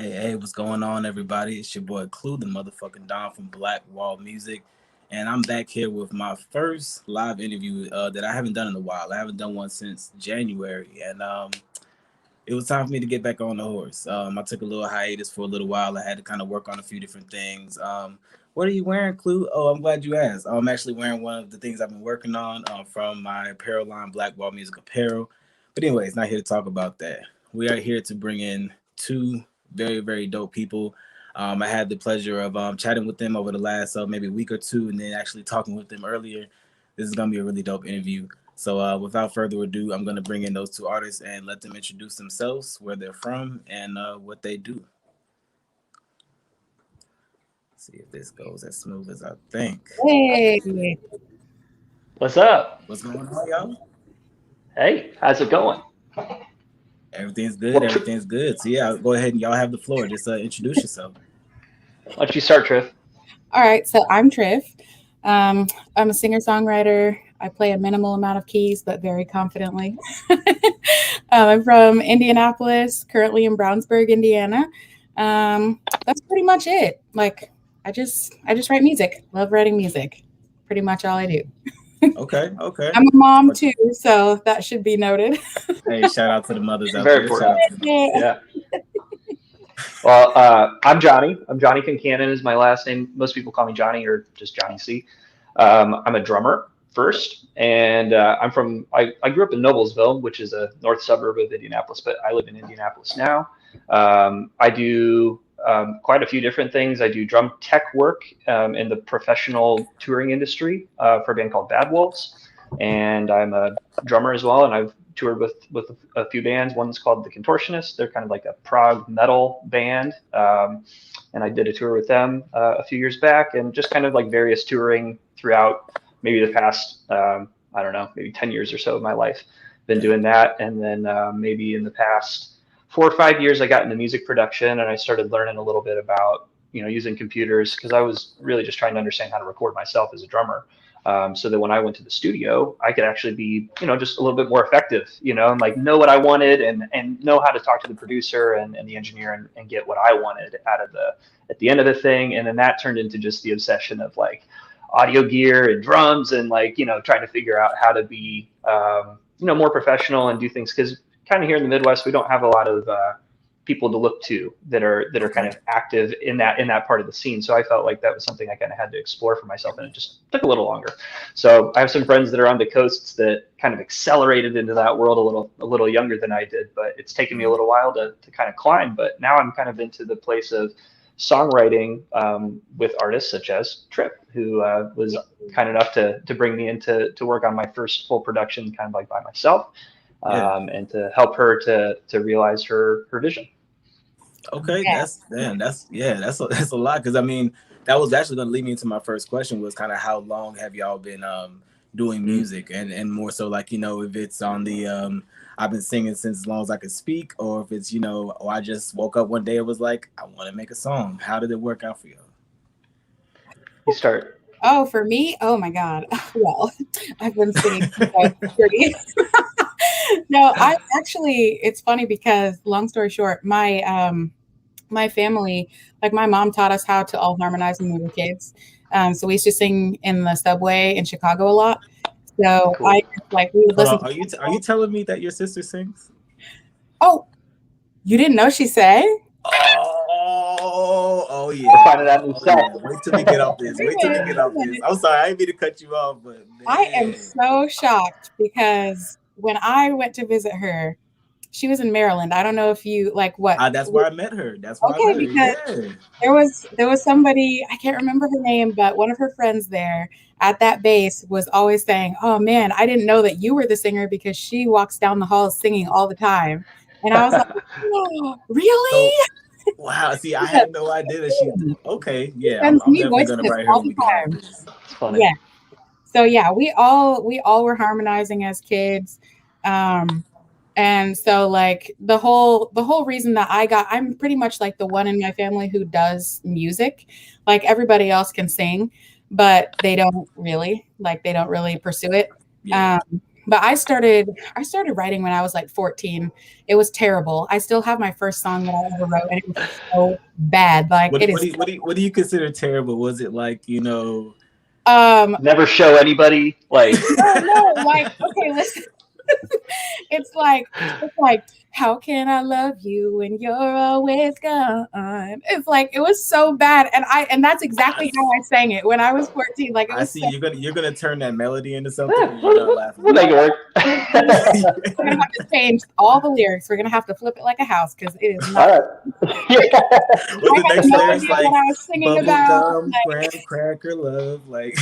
Hey, what's going on, everybody? It's your boy Klue, the motherfucking Don from Black Wall Music, and I'm back here with my first live interview that I haven't done in a while. I haven't done one since January, and it was time for me to get back on the horse. I took a little hiatus for a little while. I had to kind of work on a few different things. What are you wearing, Klue? Oh, I'm glad you asked. I'm actually wearing one of the things I've been working on from my apparel line, Black Wall Music Apparel. But anyways, not here to talk about that. We are here to bring in two very, very dope people. I had the pleasure of chatting with them over the last maybe week or two, and then actually talking with them earlier. This is gonna be a really dope interview. So without further ado, I'm gonna bring in those two artists and let them introduce themselves, where they're from, and what they do. See if this goes as smooth as I think. Hey, What's up? What's going on, y'all? Hey, how's it going? Everything's good. Well, Tr- Everything's good. So yeah, go ahead and y'all have the floor. Just introduce yourself. why don't you start, Tryph? all right. So I'm Tryph. I'm a singer-songwriter. I play a minimal amount of keys, but very confidently. I'm from Indianapolis, currently in Brownsburg, Indiana. That's pretty much it. Like, I just write music. Love writing music. Pretty much all I do. Okay, okay. I'm a mom too, so that should be noted. Hey, shout out to the mothers out Very there. Shout important. out to the mothers. Yeah. Yeah. Well, I'm Johnny. I'm Johnny Kincannon is my last name. Most people call me Johnny or just Johnny C. I'm a drummer first, and I grew up in Noblesville, which is a north suburb of Indianapolis, but I live in Indianapolis now. I do quite a few different things. I do drum tech work in the professional touring industry for a band called Bad Wolves, and I'm a drummer as well. And I've toured with a few bands. One's called The Contortionists. They're kind of like a prog metal band, and I did a tour with them a few years back, and just kind of like various touring throughout maybe the past I don't know, maybe 10 years or so of my life. Been doing that, and then maybe in the past 4 or 5 years, I got into music production, and I started learning a little bit about using computers because I was really just trying to understand how to record myself as a drummer. So that when I went to the studio, I could actually be, just a little bit more effective, and like know what I wanted and know how to talk to the producer and the engineer and get what I wanted out of at the end of the thing. And then that turned into just the obsession of like audio gear and drums and like, trying to figure out how to be, more professional and do things because kind of here in the Midwest, we don't have a lot of people to look to that are kind Okay. of active in that part of the scene. So I felt like that was something I kind of had to explore for myself, and it just took a little longer. So I have some friends that are on the coasts that kind of accelerated into that world a little younger than I did, but it's taken me a little while to kind of climb. But now I'm kind of into the place of songwriting with artists such as Tryph, who was kind enough to bring me in to work on my first full production kind of like by myself, Yeah. and to help her to realize her vision. Okay, Yeah. that's damn. That's yeah. That's a lot because I mean that was actually going to lead me into my first question was kind of how long have y'all been doing Mm. music and more so like if it's on the I've been singing since as long as I could speak or if it's oh I just woke up one day and was like I want to make a song. How did it work out for you? You start. Oh, for me? Oh my God. Well, I've been singing since I was 30. No, I actually, it's funny because long story short, my family, like my mom taught us how to all harmonize when we were kids. So we used to sing in the subway in Chicago a lot. So I Cool. like we would Hold listen on, to are you telling me that your sister sings? Oh, you didn't know she sang? Oh We're yeah. finding out new Oh stuff. yeah. Wait till we get off this. Wait till we get off this. I'm sorry, I didn't mean to cut you off, but I am man. so shocked because when I went to visit her, she was in Maryland. I don't know if you like what. That's where I met her. That's where I Okay, met her. because Yeah. there was somebody, I can't remember her name, but one of her friends there at that base was always saying, "Oh man, I didn't know that you were the singer because she walks down the hall singing all the time." And I was like, "Oh, So really?" wow. See, I Yeah. had no idea that she. Okay. She Yeah. I'm, sends I'm me definitely voice gonna notes write her all when the we get off time. this. It's funny. Yeah. So yeah, we all were harmonizing as kids. Um, and so like the whole reason that I'm pretty much like the one in my family who does music. Like everybody else can sing, but they don't really pursue it. Yeah. Um, But I started writing when I was like 14. It was terrible. I still have my first song that I ever wrote, and it was so bad. Like What it what is. do you what do you, what do you consider terrible? Was it like, you know? Um. Never show anybody. Like, No, no. Like okay, listen. It's like how can I love you when you're always gone? It was so bad, and that's I, exactly how I sang it when I was 14. Like it I was see so. you're gonna turn that melody into something, eh, and you're gonna laugh we'll about make it work. We're gonna have to change all the lyrics. We're gonna have to flip it like a house because it is All not. right. I Yeah. What's the got next no lyrics idea what like? I was singing Bubble about. gum, graham cracker love, like.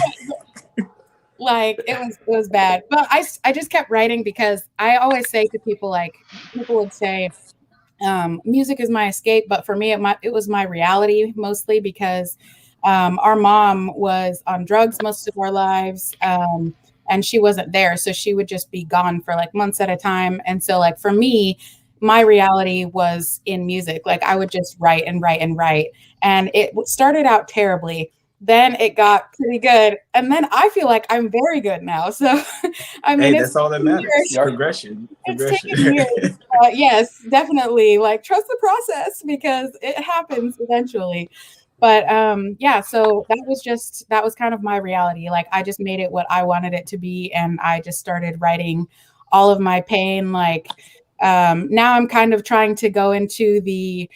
Like it was bad, but I just kept writing because I always say to people, like people would say music is my escape, but for me it was my reality mostly because our mom was on drugs most of our lives, and she wasn't there, so she would just be gone for like months at a time, and so like for me my reality was in music. Like I would just write and write and write, and it started out terribly, then it got pretty good, and then I feel like I'm very good now. So I Hey, mean that's all that matters. Yep. Progression, it's progression. taken years. Yes, definitely. Like trust the process because it happens eventually. But yeah, so that was kind of my reality. Like I just made it what I wanted it to be, and I just started writing all of my pain. Like now I'm kind of trying to go into the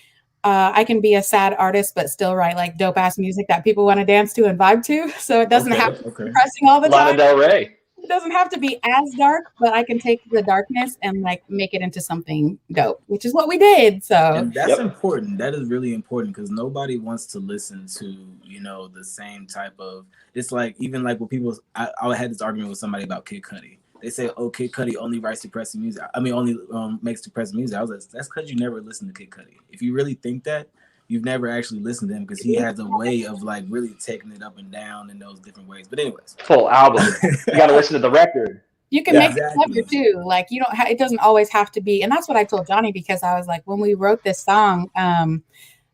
I can be a sad artist but still write like dope ass music that people want to dance to and vibe to. So it doesn't have Okay, to be okay. depressing all the Lana time. Del Rey. It doesn't have to be as dark, but I can take the darkness and like make it into something dope, which is what we did. So And that's Yep. important. That is really important because nobody wants to listen to, the same type of. It's like even like when people. I had this argument with somebody about Kid Cudi. They say, "Oh, Kid Cudi only writes depressing music. I mean, only makes depressing music." I was like, "That's because you never listened to Kid Cudi. If you really think that, you've never actually listened to him because he has a way of like really taking it up and down in those different ways." But anyways, Full album. You got to listen to the record. you can Yeah. make it clever exactly. too. Like you don't. It doesn't always have to be. And that's what I told Johnny because I was like, when we wrote this song,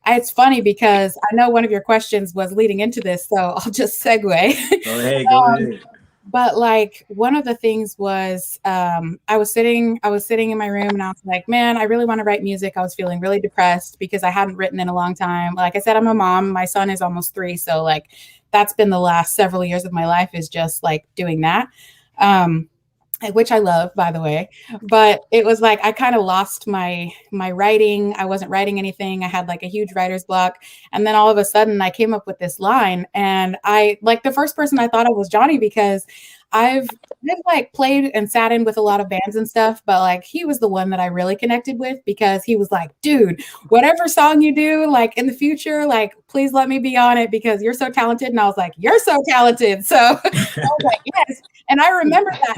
it's funny because I know one of your questions was leading into this, so I'll just segue. Go ahead, go um, ahead. But like one of the things was I was sitting in my room and I was like, man, I really want to write music. I was feeling really depressed because I hadn't written in a long time. Like I said, I'm a mom. My son is almost 3, so like that's been the last several years of my life is just like doing that. Um, which I love, by the way. But it was like I kind of lost my writing. I wasn't writing anything. I had like a huge writer's block. And then all of a sudden I came up with this line. And I like the first person I thought of was Johnny because I've like played and sat in with a lot of bands and stuff, but like he was the one that I really connected with because he was like, dude, whatever song you do, like in the future, like please let me be on it because you're so talented. And I was like, you're so talented. So I was like, yes. And I remember that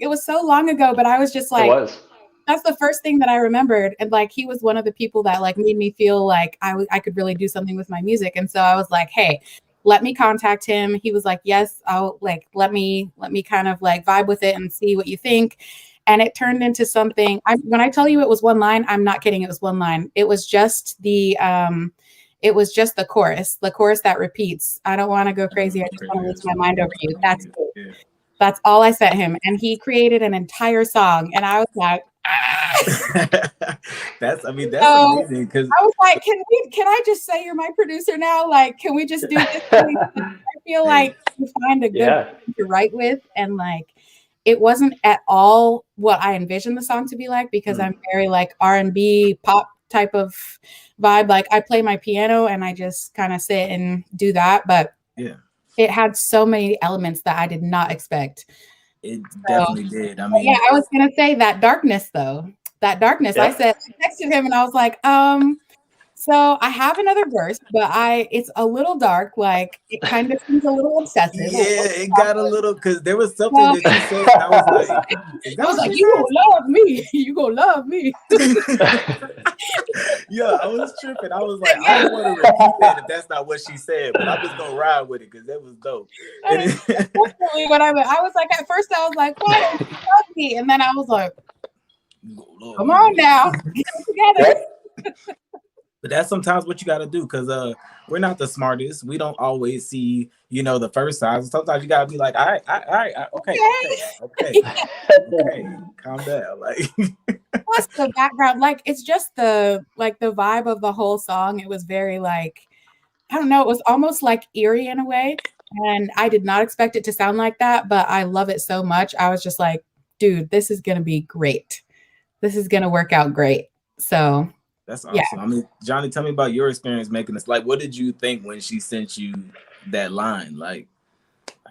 it was so long ago, but I was just It like, was. that's the first thing that I remembered. And like, he was one of the people that like made me feel like I could really do something with my music. And so I was like, hey, let me contact him. He was like, yes, I'll like, let me kind of like vibe with it and see what you think. And it turned into something. When I tell you it was one line, I'm not kidding. It was one line. It was just the chorus that repeats. I don't want to go crazy. I just want to lose my mind over you. That's it. Yeah. That's all I sent him. And he created an entire song. And I was like, ah. That's So amazing because I was like, can I just say you're my producer now? Like, can we just do this? I feel hey, like you find a good Yeah. person to write with. And like, it wasn't at all what I envisioned the song to be like because I'm very like R&B pop type of vibe. Like I play my piano and I just kind of sit and do that. But yeah, it had so many elements that I did not expect. it So, definitely did. I but yeah, mean, I was gonna say that darkness though. That darkness. I Yep. said I texted him and I was like, so I have another verse, but it's a little dark, like it kind of seems a little obsessive. yeah, it got a little because there was something So that you said, and I was like, "Is I that was what like, she you gonna love me. You gonna love me. Yeah, I was tripping. I was like, I Yes. don't want to repeat that if that's not what she said, but I'm just gonna ride with it because that was dope. That And is definitely what I meant. I was like, at first I was like, why don't you love me? And then I was like, you gonna love come on me. now, get it together. Yep. But that's sometimes what you got to do because we're not the smartest. We don't always see, the first signs. Sometimes you got to be like, okay, okay, okay, calm down. Like, Plus the background, like it's just the vibe of the whole song. It was very like, I don't know, it was almost like eerie in a way. And I did not expect it to sound like that, but I love it so much. I was just like, dude, this is gonna be great. This is gonna work out great. So that's yeah. awesome. I mean, Johnny, tell me about your experience making this. Like, what did you think when she sent you that line? Like,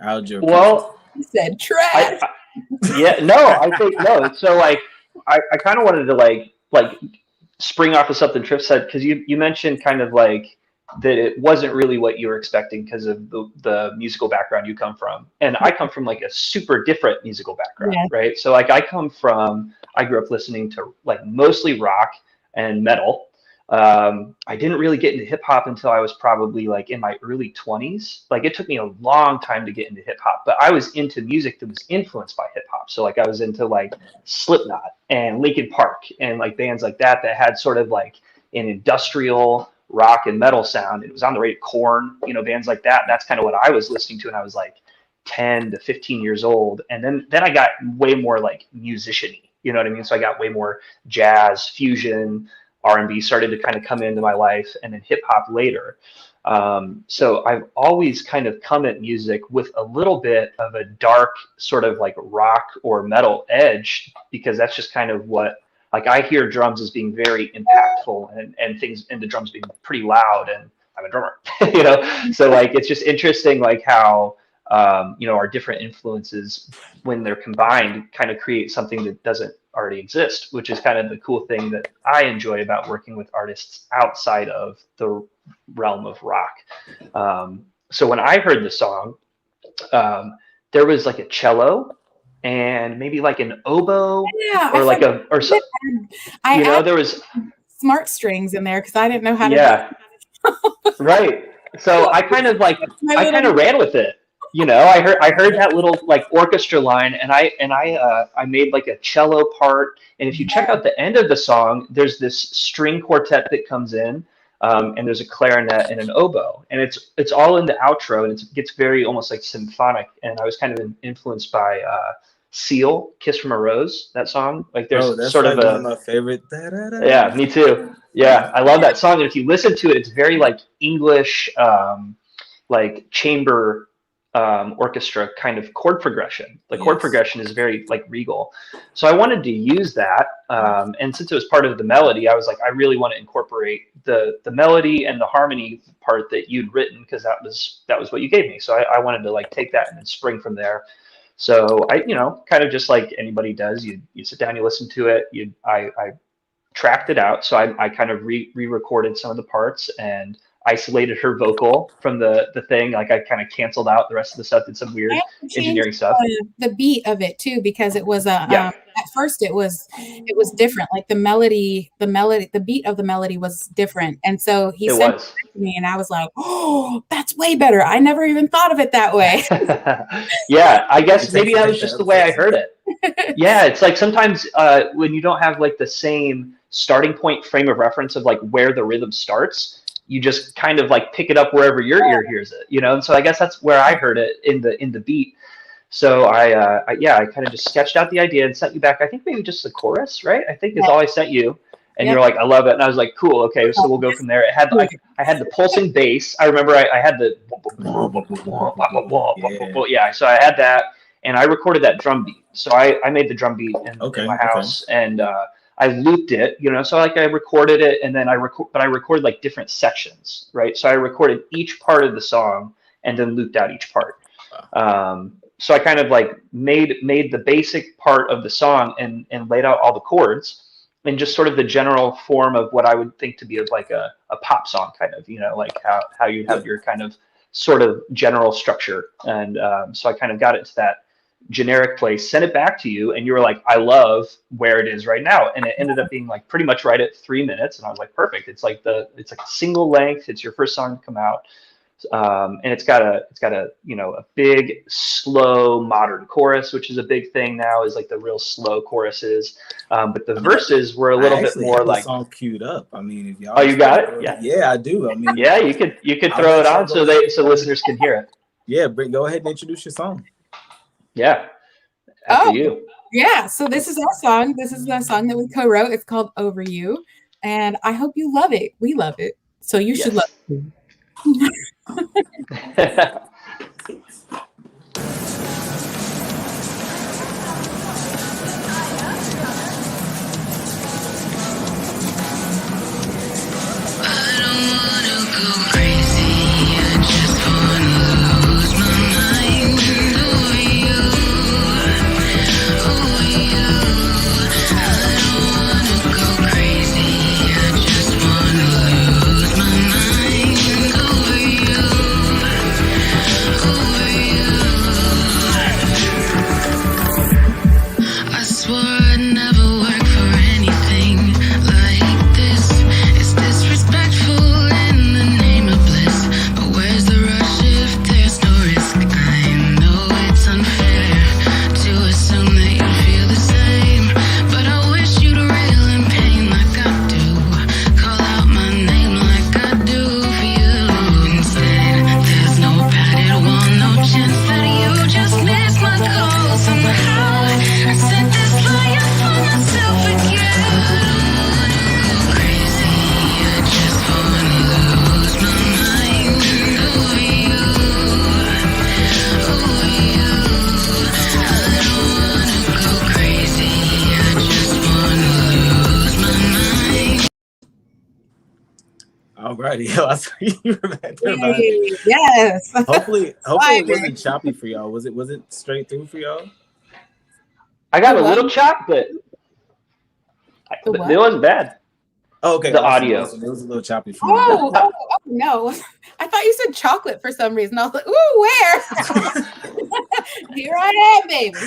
how'd your Well, he said trash. yeah, no, I think no. So like, I kind of wanted to like spring off of something Tryph said because you mentioned kind of like that it wasn't really what you were expecting because of the musical background you come from, and I come from like a super different musical background, Yeah. right? So like I grew up listening to like mostly rock and metal. I didn't really get into hip hop until I was probably like in my early 20s. Like it took me a long time to get into hip hop, but I was into music that was influenced by hip hop. So like I was into like Slipknot and Linkin Park and like bands like that had sort of like an industrial rock and metal sound. It was on the radio, Korn, bands like that. That's kind of what I was listening to, and I was like 10 to 15 years old. And then I got way more like musician-y, you know what I mean? So I got way more jazz, fusion, R&B started to kind of come into my life, and then hip hop later. So I've always kind of come at music with a little bit of a dark sort of like rock or metal edge, because that's just kind of what, like I hear drums as being very impactful and things, and the drums being pretty loud, and I'm a drummer, So like, it's just interesting, like how, our different influences, when they're combined, kind of create something that doesn't already exist, which is kind of the cool thing that I enjoy about working with artists outside of the realm of rock. So when I heard the song, there was like a cello and maybe like an oboe, or like so, there was smart strings in there because I didn't know how to do. Right. So I kind of ran with it. I heard that little like orchestra line, and I made like a cello part. And if you check out the end of the song, there's this string quartet that comes in, and there's a clarinet and an oboe, and it's all in the outro, and it gets very almost like symphonic. And I was kind of influenced by Seal, "Kiss from a Rose," that song. Like there's that's sort like of one of my favorite. Yeah, me too. Yeah, I love that song. And if you listen to it, it's very like English, like chamber orchestra kind of chord progression. The chord progression is very like regal. So I wanted to use that, and since it was part of the melody, I was like, I really want to incorporate the melody and the harmony part that you'd written, because that was what you gave me. So I wanted to like take that and then spring from there. So I, kind of just like anybody does, you sit down, you listen to it, I tracked it out. So I kind of re-recorded some of the parts and isolated her vocal from the thing. Like I kind of canceled out the rest of the stuff, did some weird engineering stuff. The beat of it too, because it was at first it was different. Like the beat of the melody was different. And so he sent it to me, and I was like, oh, that's way better. I never even thought of it that way. Yeah, I guess maybe that was just the way I heard it. Yeah, it's like sometimes when you don't have like the same starting point frame of reference of like where the rhythm starts, you just kind of like pick it up wherever your ear hears it, And so I guess that's where I heard it in the beat. So I kind of just sketched out the idea and sent you back. I think maybe just the chorus, right? I think is all I sent you. And you're like, I love it. And I was like, cool. Okay, so we'll go from there. It had I had the pulsing bass. I remember I had the So I had that, and I recorded that drum beat. So I made the drum beat in my house, and I looped it, so like I recorded it, and then I recorded like different sections, right? So I recorded each part of the song and then looped out each part. So I kind of like made the basic part of the song and laid out all the chords and just sort of the general form of what I would think to be of like a pop song kind of, like how you have your kind of sort of general structure. And so I kind of got it to that generic place, sent it back to you, and you were like, I love where it is right now. And it ended up being like pretty much right at 3 minutes. And I was like, perfect. It's like a single length. It's your first song to come out. And it's got a a big slow modern chorus, which is a big thing now, is like the real slow choruses. But the verses were a I little bit actually more have the like, song queued up. I mean, if y'all oh, you just got want to it? go Yeah. ahead. Yeah, I do. I mean, Yeah, you could I'll throw let it y'all on go so ahead. listeners can hear it. Yeah, go ahead and introduce your song. Yeah. After Oh, you. yeah. So this is our song. This is the song that we co-wrote. It's called Over You. And I hope you love it. We love it. So you should love Yes. it. I swore I'd never work for anything like this. It's disrespectful in the name of bliss. But where's the rush if there's no risk? I know it's unfair to assume that you feel the same. But I wish you'd reel in pain like I do. Call out my name like I do for you. Instead, there's no padded wall, no chance that you just miss my call somehow. I set this fire for myself again. Go crazy, I just wanna lose my mind over you, over you. I don't wanna go crazy, I just wanna lose my mind. Alrighty, I saw you were back there, man. Yay, yes. Hopefully it Fire. wasn't choppy for y'all. Was it straight through for y'all? I got The a what? little chop, but The it what? wasn't bad. Oh, okay, The awesome. audio. It was a little choppy for me. Oh, no. I thought you said chocolate for some reason. I was like, ooh, where? Here I am, baby.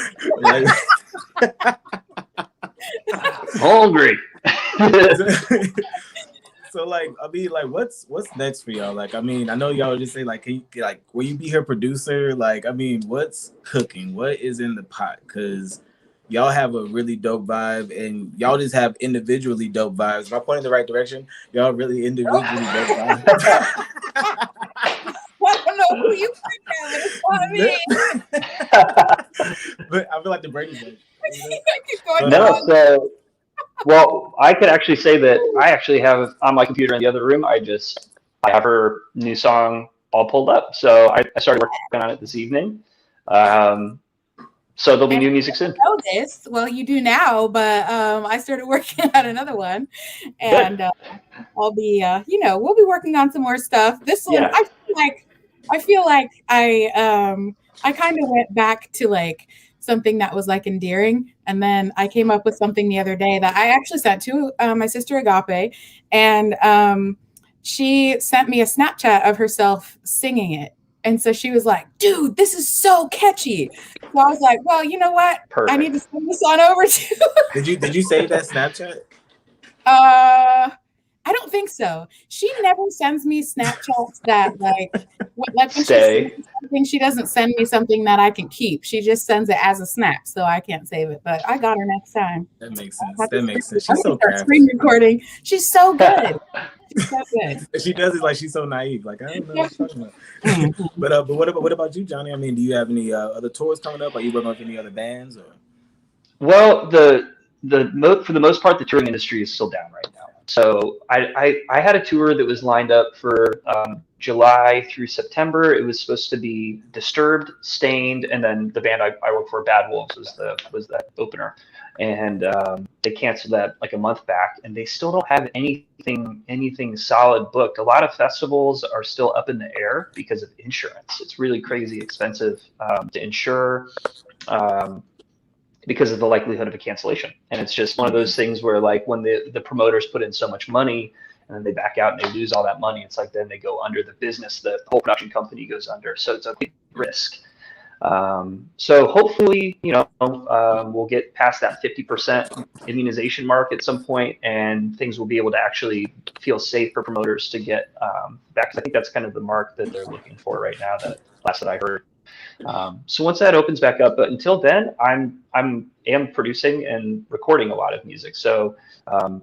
Hungry. So like, I mean, like, what's next for y'all? Like, I mean, I know y'all just say like, can you, like, will you be her producer? Like, I mean, what's cooking? What is in the pot? Because y'all have a really dope vibe, and y'all just have individually dope vibes. If I point in the right direction, y'all really individually dope vibes. I don't know who you think that is. I mean, But I feel like the Brady Bunch. You know? keep going No, on. so well, I could actually say that I actually have on my computer in the other room. I have her new song all pulled up. So I started working on it this evening. So there'll be new music soon. Know this. Well, you do now, but I started working on another one, and I'll be, we'll be working on some more stuff. This one, Yeah. I feel like I kind of went back to like something that was like endearing, and then I came up with something the other day that I actually sent to my sister Agape, and she sent me a Snapchat of herself singing it. And so she was like, dude, this is so catchy. So I was like, well, you know what? Perfect. I need to send this on over to. Did you save that Snapchat? I don't think so. She never sends me Snapchats that like when she Stay. sends me something, she doesn't send me something that I can keep. She just sends it as a snap, so I can't save it. But I got her next time. That makes sense. That makes sense. She's so crafty. Screen recording. She's so good. She's so good. She does it like she's so naive. Like, I don't know what you're talking about. But what about you, Johnny? I mean, do you have any other tours coming up? Are you working with any other bands? Or? Well, for the most part, the touring industry is still down right now. So I had a tour that was lined up for July through September. It was supposed to be Disturbed, Stained, and then the band I work for, Bad Wolves, was that opener. And they canceled that like a month back, and they still don't have anything solid booked. A lot of festivals are still up in the air because of insurance. It's really crazy expensive to insure. Because of the likelihood of a cancellation. And it's just one of those things where like when the promoters put in so much money and then they back out and they lose all that money, it's like then they go under the business, the whole production company goes under. So it's a big risk. So hopefully, we'll get past that 50% immunization mark at some point, and things will be able to actually feel safe for promoters to get back. 'Cause I think that's kind of the mark that they're looking for right now. That last that I heard. So once that opens back up, but until then, am producing and recording a lot of music. So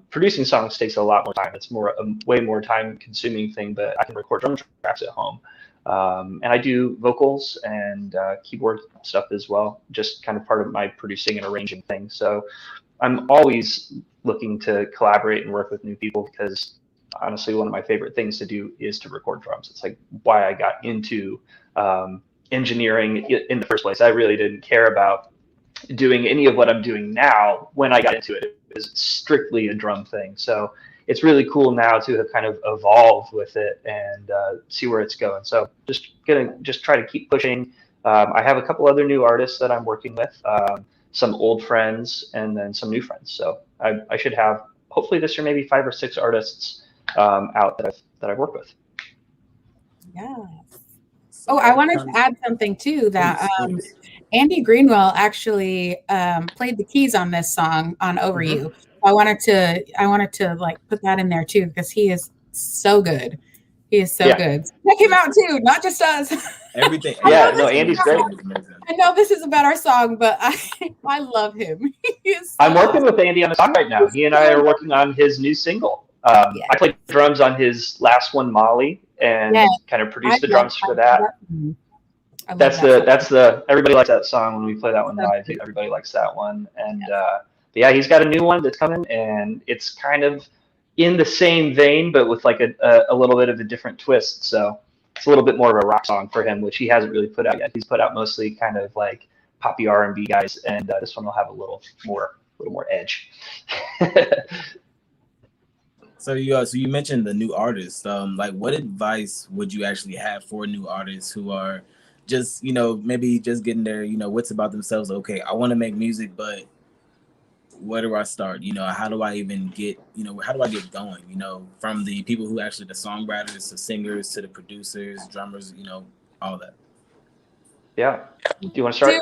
producing songs takes a lot more time. It's a way more time consuming thing, but I can record drum tracks at home. And I do vocals and keyboard stuff as well, just kind of part of my producing and arranging thing. So I'm always looking to collaborate and work with new people, because honestly, one of my favorite things to do is to record drums. It's like why I got into engineering in the first place. I really didn't care about doing any of what I'm doing now when I got into it. It was strictly a drum thing. So it's really cool now to have kind of evolved with it and see where it's going. So just try to keep pushing. I have a couple other new artists that I'm working with, some old friends and then some new friends. So I should have, hopefully this year, maybe 5 or 6 artists out that I've worked with. Yeah. Oh, I wanted to add something too, that Andy Greenwell actually played the keys on this song on Over You. I wanted to like put that in there too, because he is so good. He is so good. Check him out too, not just us. Everything. Andy's great. I know this is about our song, but I love him. I'm working with Andy on a song right now. He and I are working on his new single. I played drums on his last one, Molly, and kind of produced the drums for that. That's the everybody likes that song when we play that one live. Everybody likes that one, and he's got a new one that's coming, and it's kind of in the same vein, but with like a little bit of a different twist. So it's a little bit more of a rock song for him, which he hasn't really put out yet. He's put out mostly kind of like poppy R&B guys, and this one will have a little more edge. So you mentioned the new artists. Like, what advice would you actually have for new artists who are just, maybe just getting their, wits about themselves? Okay, I want to make music, but where do I start? How do I even get, how do I get going? From the people who actually, the songwriters, to singers, to the producers, drummers, all that. Yeah. Do you want to start? Do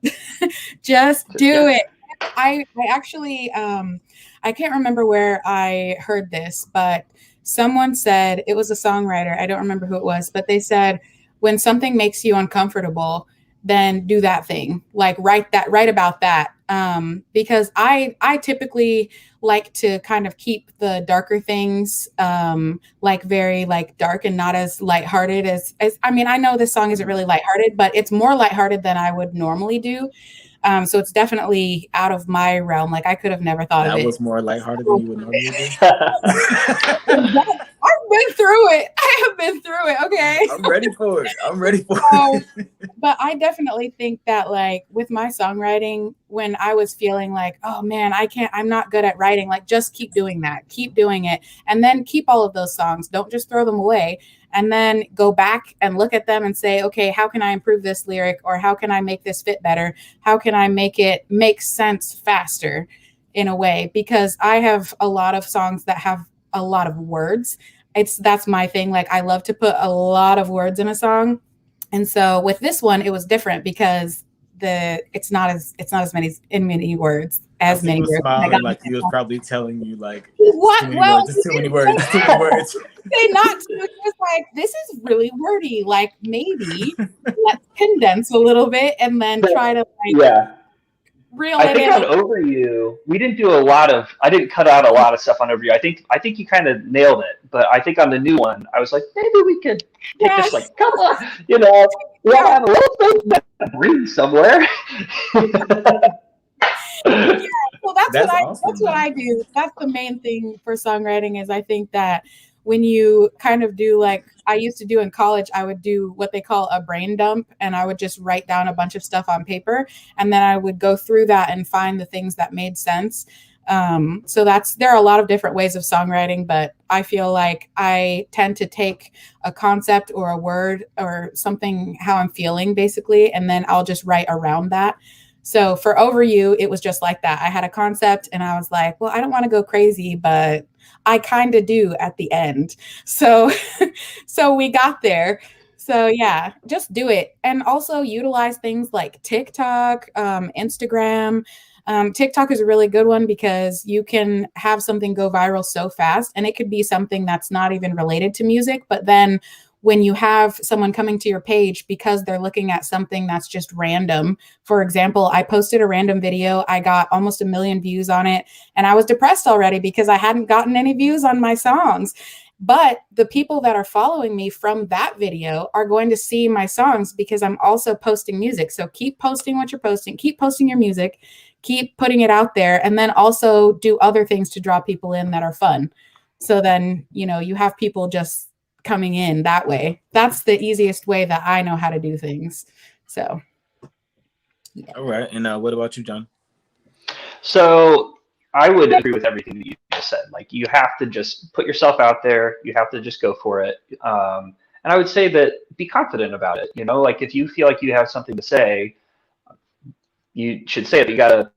it. Just do it. I actually, I can't remember where I heard this, but someone said, it was a songwriter, I don't remember who it was, but they said, when something makes you uncomfortable, then do that thing. Like write about that. Because I typically like to kind of keep the darker things like very like dark and not as lighthearted as I mean, I know this song isn't really lighthearted, but it's more lighthearted than I would normally do. So it's definitely out of my realm. Like I could have never thought of it. That was more lighthearted than you would normally do. I've been through it. I have been through it. Okay. I'm ready for it. But I definitely think that like with my songwriting, when I was feeling like, oh man, I'm not good at writing, like just keep doing that. Keep doing it. And then keep all of those songs. Don't just throw them away. And then go back and look at them and say, okay, how can I improve this lyric? Or how can I make this fit better? How can I make it make sense faster in a way? Because I have a lot of songs that have a lot of words. That's my thing. Like I love to put a lot of words in a song. And so with this one, it was different because it's not as many words as many words. Smiling like he was probably telling you like what? Too many words. Say not to. It was like, this is really wordy. Like maybe let's condense a little bit and then try to reel it in. I think on Over You, we didn't do I didn't cut out a lot of stuff on Over You. I think you kind of nailed it. But I think on the new one, I was like, maybe we could take this, like, come on, we all have a little bit to breathe somewhere. Yeah, well, that's awesome, what I do. That's the main thing for songwriting is I think that when you kind of do like I used to do in college, I would do what they call a brain dump, and I would just write down a bunch of stuff on paper, and then I would go through that and find the things that made sense. So there are a lot of different ways of songwriting, but I feel like I tend to take a concept or a word or something, how I'm feeling basically, and then I'll just write around that. So for Over You, it was just like that. I had a concept and I was like, well, I don't want to go crazy, but I kind of do at the end. So we got there. So yeah, just do it. And also utilize things like TikTok, Instagram. TikTok is a really good one because you can have something go viral so fast, and it could be something that's not even related to music. But then when you have someone coming to your page because they're looking at something that's just random, for example, I posted a random video, I got almost 1 million views on it, and I was depressed already because I hadn't gotten any views on my songs. But the people that are following me from that video are going to see my songs because I'm also posting music. So keep posting what you're posting, keep posting your music, keep putting it out there, and then also do other things to draw people in that are fun. So then, you have people just coming in that way. That's the easiest way that I know how to do things. So, yeah. All right. And what about you, John? So I would agree with everything that you just said. Like, you have to just put yourself out there. You have to just go for it. And I would say that be confident about it. Like, if you feel like you have something to say, you should say it. You gotta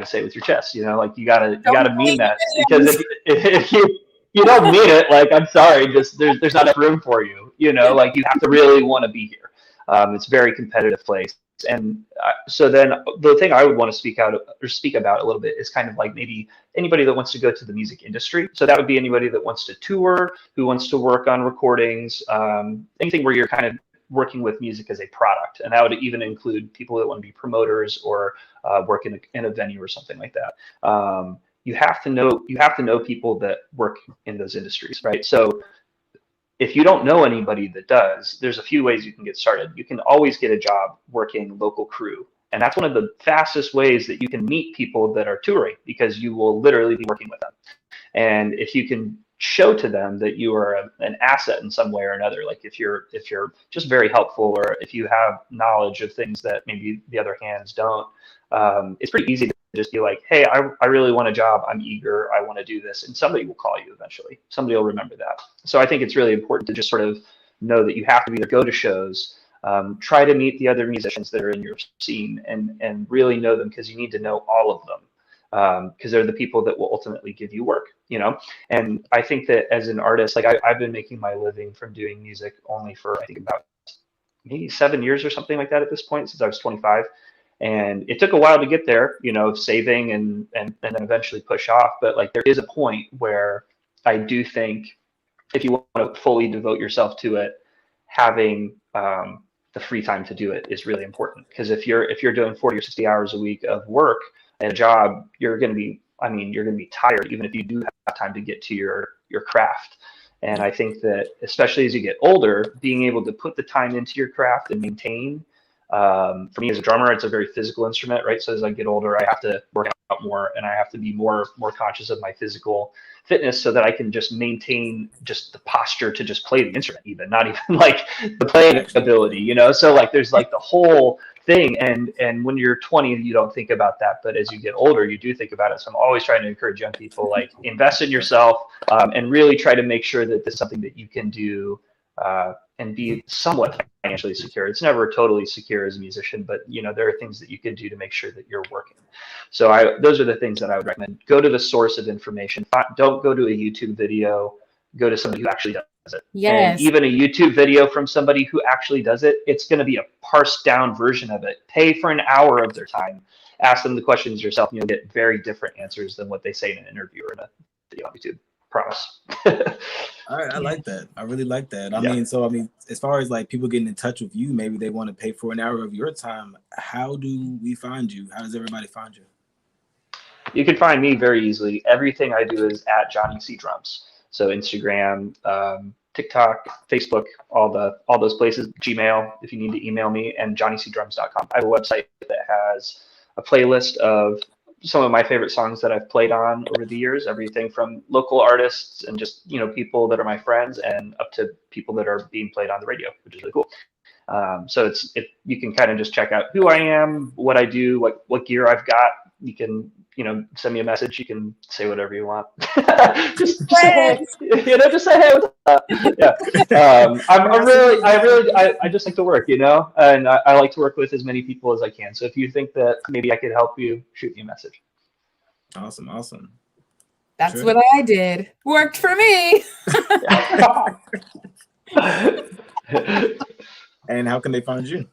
say it with your chest. Like, you gotta mean that, because if you don't mean it, like, I'm sorry, just there's not enough room for you. Like, you have to really want to be here. It's a very competitive place. And so then the thing I would want to speak about a little bit is kind of like maybe anybody that wants to go to the music industry. So that would be anybody that wants to tour, who wants to work on recordings, anything where you're kind of working with music as a product. And that would even include people that want to be promoters or work in a venue or something like that. You have to know people that work in those industries, right? So if you don't know anybody that does, there's a few ways you can get started. You can always get a job working local crew. And that's one of the fastest ways that you can meet people that are touring, because you will literally be working with them. And if you can show to them that you are an asset in some way or another, like if you're just very helpful, or if you have knowledge of things that maybe the other hands don't, it's pretty easy to just be like, hey, I really want a job. I'm eager. I want to do this. And somebody will call you eventually. Somebody will remember that. So I think it's really important to just sort of know that you have to either go to shows, try to meet the other musicians that are in your scene, and really know them, because you need to know all of them, because they're the people that will ultimately give you work, And I think that as an artist, like I've been making my living from doing music only for, I think, about maybe 7 years or something like that at this point, since I was 25. And it took a while to get there, saving and then eventually push off. But like, there is a point where I do think if you want to fully devote yourself to it, having the free time to do it is really important. Because if you're doing 40 or 60 hours a week of work and a job, you're going to be tired, even if you do have time to get to your craft. And I think that especially as you get older, being able to put the time into your craft and maintain. For me as a drummer, it's a very physical instrument, right? So as I get older, I have to work out more, and I have to be more conscious of my physical fitness, so that I can just maintain just the posture to just play the instrument, even not even like the playing ability, So like, there's like the whole thing, and when you're 20, you don't think about that, but as you get older, you do think about it. So I'm always trying to encourage young people, like, invest in yourself, and really try to make sure that this is something that you can do. And be somewhat financially secure. It's never totally secure as a musician, but there are things that you can do to make sure that you're working. So those are the things that I would recommend. Go to the source of information. Don't go to a YouTube video. Go to somebody who actually does it. Yes. And even a YouTube video from somebody who actually does it, it's going to be a parsed down version of it. Pay for an hour of their time. Ask them the questions yourself, and you'll get very different answers than what they say in an interview or in a video on YouTube. Promise. All right, I like that. I really like that. I mean, as far as like people getting in touch with you, maybe they want to pay for an hour of your time. How do we find you? How does everybody find you? You can find me very easily. Everything I do is at Johnny C Drums. So Instagram, TikTok, Facebook, all those places. Gmail, if you need to email me, and johnnycdrums.com. I have a website that has a playlist of some of my favorite songs that I've played on over the years, everything from local artists and just, people that are my friends, and up to people that are being played on the radio, which is really cool. So you can kind of just check out who I am, what I do, what gear I've got. You can, send me a message. You can say whatever you want. just say hey, just say hey. What's up? Yeah. I just like to work, and I like to work with as many people as I can. So if you think that maybe I could help you, shoot me a message. Awesome. That's what I did. Worked for me. how can they find you?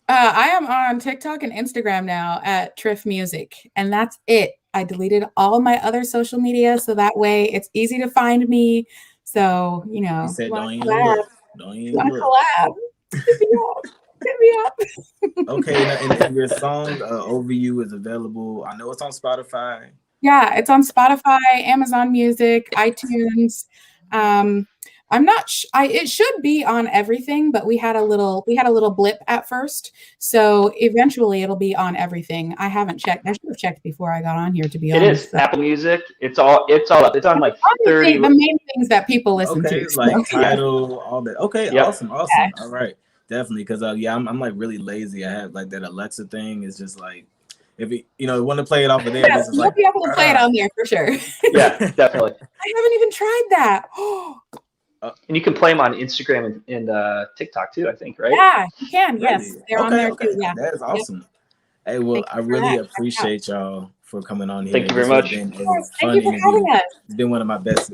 I am on TikTok and Instagram now at Tryph Music, and that's it. I deleted all my other social media so that way it's easy to find me. So, you He know, if said, you want "Don't to even collab, look. Don't if you even want to look." collab, hit me up. Hit me up. Okay, and your song "Over You" is available. I know it's on Spotify. Yeah, it's on Spotify, Amazon Music, iTunes. Um, I'm not. it should be on everything, but we had a little blip at first, so eventually it'll be on everything. I haven't checked. I should have checked before I got on here, to be It is honest. So. Apple Music. It's all up. It's on like Obviously, 30. the main things that people listen Okay, to. So, like yeah. title, all that. Okay, Yep. awesome, awesome. All right, definitely. Because yeah, I'm like really lazy. I have like that Alexa thing. Is just like if it, want to play it off of there, Yes, this is you'll like. be able to play it on there for sure. Yeah, definitely. I haven't even tried that. And you can play them on Instagram and TikTok too, I think, right? Yeah, you can. Yes, Really? they're on Okay, there okay. too. Yeah. That is Yep. awesome. Hey, well, Thank I you for really that. Check it out. appreciate y'all for coming on Thank here. you very This has much. been Of a course. Thank fun you for interview. having us. It's been one of my best.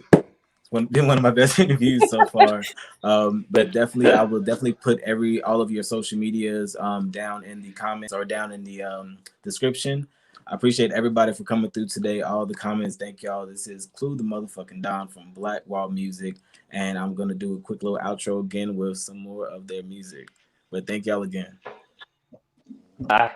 Been one of my best interviews so far. But definitely, I will definitely put all of your social medias down in the comments or down in the description. I appreciate everybody for coming through today. All the comments, thank y'all. This is Klue the motherfucking Don from Black Wall Music, and I'm gonna do a quick little outro again with some more of their music. But thank y'all again. Bye.